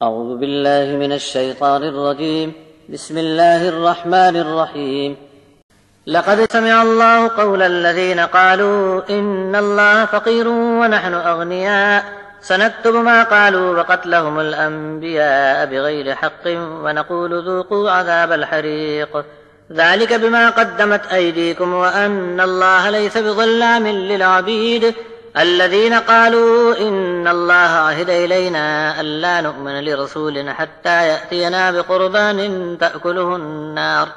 أعوذ بالله من الشيطان الرجيم. بسم الله الرحمن الرحيم. لقد سمع الله قول الذين قالوا إن الله فقير ونحن أغنياء سنكتب ما قالوا وقتلهم الأنبياء بغير حق ونقول ذوقوا عذاب الحريق ذلك بما قدمت أيديكم وأن الله ليس بظلام للعبيد الذين قالوا إن الله عهد إلينا ألا نؤمن لرسول حتى يأتينا بقربان تأكله النار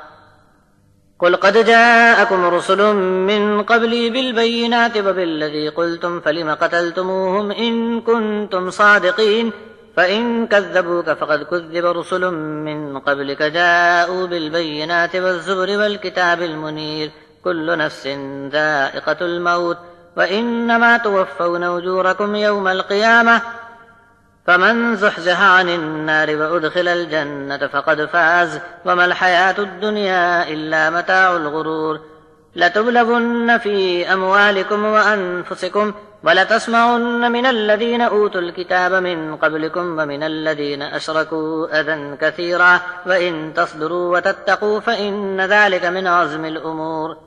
قل قد جاءكم رسل من قبلي بالبينات وبالذي قلتم فلم قتلتموهم إن كنتم صادقين فإن كذبوك فقد كذب رسل من قبلك جاءوا بالبينات والزبر والكتاب المنير كل نفس ذائقة الموت وإنما توفون أجوركم يوم القيامة فمن زحزح عن النار وأدخل الجنة فقد فاز وما الحياة الدنيا إلا متاع الغرور لتبلغن في أموالكم وأنفسكم ولتسمعن من الذين أوتوا الكتاب من قبلكم ومن الذين أشركوا أذى كثيرا وإن تصبروا وتتقوا فإن ذلك من عزم الأمور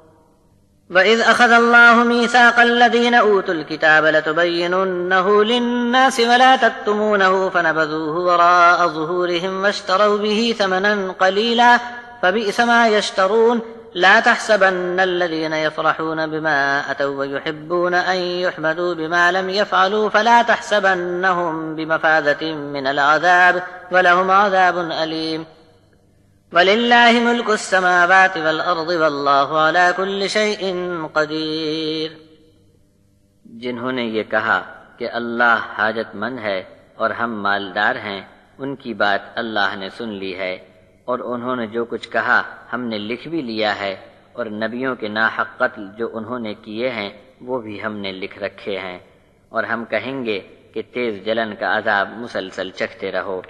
وإذ أخذ الله ميثاق الذين أوتوا الكتاب لتبيننه للناس ولا تكتمونه فنبذوه وراء ظهورهم واشتروا به ثمنا قليلا فبئس ما يشترون لا تحسبن الذين يفرحون بما أتوا ويحبون أن يحمدوا بما لم يفعلوا فلا تحسبنهم بمفازة من العذاب ولهم عذاب أليم وَلِلَّهِ مُلْكُ السَّمَاوَاتِ وَالْأَرْضِ وَاللَّهُ عَلَى كُلِّ شَيْءٍ قَدِيرٌ۔ جنہوں نے یہ کہا کہ اللہ حاجت مند ہے اور ہم مالدار ہیں، ان کی بات اللہ نے سن لی ہے، اور انہوں نے جو کچھ کہا ہم نے لکھ بھی لیا ہے، اور نبیوں کے ناحق قتل جو انہوں نے کیے ہیں وہ بھی ہم نے لکھ رکھے ہیں، اور ہم کہیں گے کہ تیز جلن کا عذاب مسلسل چکھتے رہو۔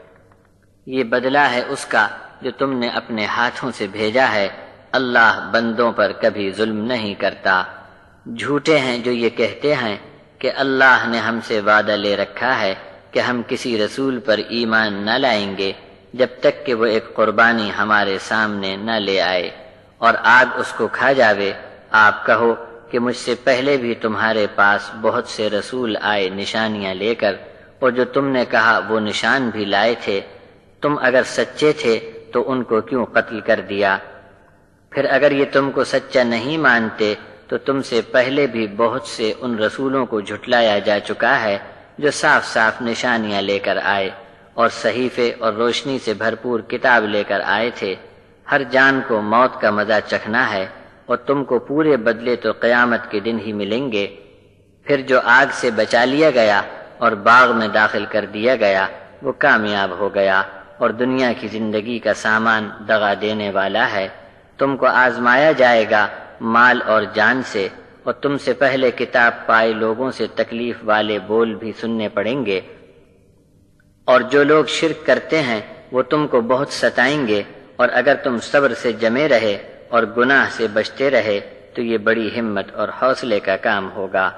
یہ بدلہ ہے اس کا جو تم نے اپنے ہاتھوں سے بھیجا ہے، اللہ بندوں پر کبھی ظلم نہیں کرتا۔ جھوٹے ہیں جو یہ کہتے ہیں کہ اللہ نے ہم سے وعدہ لے رکھا ہے کہ ہم کسی رسول پر ایمان نہ لائیں گے جب تک کہ وہ ایک قربانی ہمارے سامنے نہ لے آئے اور آگ اس کو کھا جاوے۔ آپ کہو کہ مجھ سے پہلے بھی تمہارے پاس بہت سے رسول آئے نشانیاں لے کر، اور جو تم نے کہا وہ نشان بھی لائے تھے، تم اگر سچے تھے تو ان کو کیوں قتل کر دیا؟ پھر اگر یہ تم کو سچا نہیں مانتے تو تم سے پہلے بھی بہت سے ان رسولوں کو جھٹلایا جا چکا ہے جو صاف صاف نشانیاں لے کر آئے اور صحیفے اور روشنی سے بھرپور کتاب لے کر آئے تھے۔ ہر جان کو موت کا مزہ چکھنا ہے، اور تم کو پورے بدلے تو قیامت کے دن ہی ملیں گے۔ پھر جو آگ سے بچا لیا گیا اور باغ میں داخل کر دیا گیا وہ کامیاب ہو گیا، اور دنیا کی زندگی کا سامان دغا دینے والا ہے۔ تم کو آزمایا جائے گا مال اور جان سے، اور تم سے پہلے کتاب پائے لوگوں سے تکلیف والے بول بھی سننے پڑیں گے، اور جو لوگ شرک کرتے ہیں وہ تم کو بہت ستائیں گے، اور اگر تم صبر سے جمے رہے اور گناہ سے بچتے رہے تو یہ بڑی ہمت اور حوصلے کا کام ہوگا۔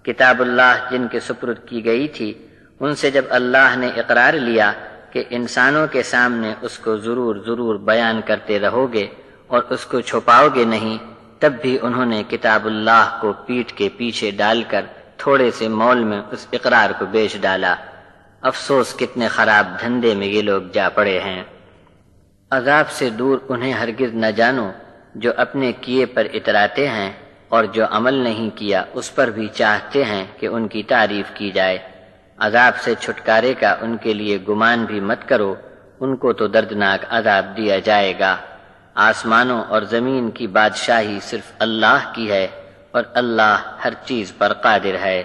کتاب اللہ جن کے سپرد کی گئی تھی ان سے جب اللہ نے اقرار لیا کہ انسانوں کے سامنے اس کو ضرور بیان کرتے رہو گے اور اس کو چھپاؤ گے نہیں، تب بھی انہوں نے کتاب اللہ کو پیٹھ کے پیچھے ڈال کر تھوڑے سے مول میں اس اقرار کو بیچ ڈالا۔ افسوس کتنے خراب دھندے میں یہ لوگ جا پڑے ہیں۔ عذاب سے دور انہیں ہرگز نہ جانو جو اپنے کیے پر اتراتے ہیں، اور جو عمل نہیں کیا اس پر بھی چاہتے ہیں کہ ان کی تعریف کی جائے۔ عذاب سے چھٹکارے کا ان کے لیے گمان بھی مت کرو، ان کو تو دردناک عذاب دیا جائے گا۔ آسمانوں اور زمین کی بادشاہی صرف اللہ کی ہے، اور اللہ ہر چیز پر قادر ہے۔